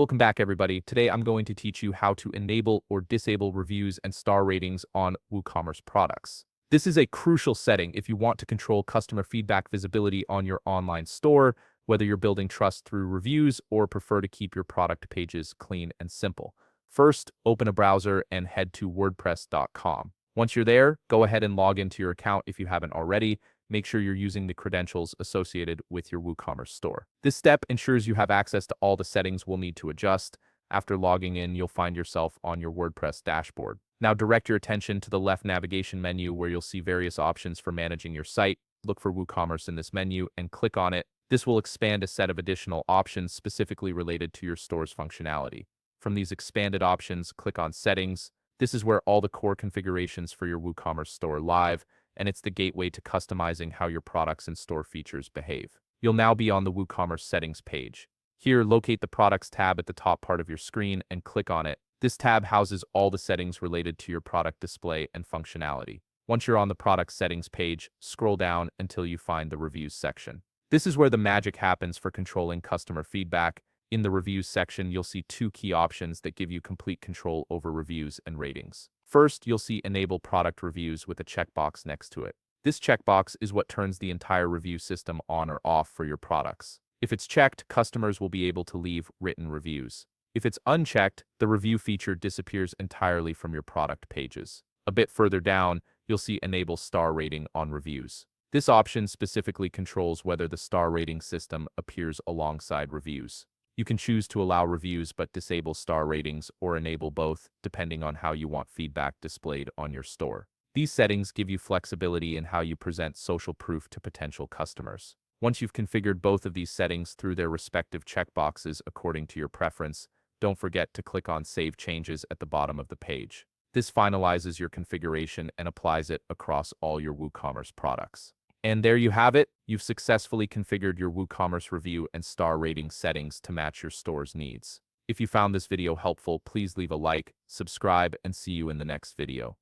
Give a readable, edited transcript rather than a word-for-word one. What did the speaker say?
Welcome back, everybody. Today, I'm going to teach you how to enable or disable reviews and star ratings on WooCommerce products. This is a crucial setting if you want to control customer feedback visibility on your online store, whether you're building trust through reviews or prefer to keep your product pages clean and simple. First, open a browser and head to WordPress.com. Once you're there, go ahead and log into your account if you haven't already. Make sure you're using the credentials associated with your WooCommerce store. This step ensures you have access to all the settings we'll need to adjust. After logging in, you'll find yourself on your WordPress dashboard. Now direct your attention to the left navigation menu where you'll see various options for managing your site. Look for WooCommerce in this menu and click on it. This will expand a set of additional options specifically related to your store's functionality. From these expanded options, click on Settings. This is where all the core configurations for your WooCommerce store live, and it's the gateway to customizing how your products and store features behave. You'll now be on the WooCommerce settings page. Here, locate the Products tab at the top part of your screen and click on it. This tab houses all the settings related to your product display and functionality. Once you're on the Product settings page, scroll down until you find the Reviews section. This is where the magic happens for controlling customer feedback. In the Reviews section, you'll see two key options that give you complete control over reviews and ratings. First, you'll see Enable Product Reviews with a checkbox next to it. This checkbox is what turns the entire review system on or off for your products. If it's checked, customers will be able to leave written reviews. If it's unchecked, the review feature disappears entirely from your product pages. A bit further down, you'll see Enable Star Rating on Reviews. This option specifically controls whether the star rating system appears alongside reviews. You can choose to allow reviews but disable star ratings or enable both, depending on how you want feedback displayed on your store. These settings give you flexibility in how you present social proof to potential customers. Once you've configured both of these settings through their respective checkboxes according to your preference, don't forget to click on Save Changes at the bottom of the page. This finalizes your configuration and applies it across all your WooCommerce products. And there you have it. You've successfully configured your WooCommerce review and star rating settings to match your store's needs. If you found this video helpful, please leave a like, subscribe, and see you in the next video.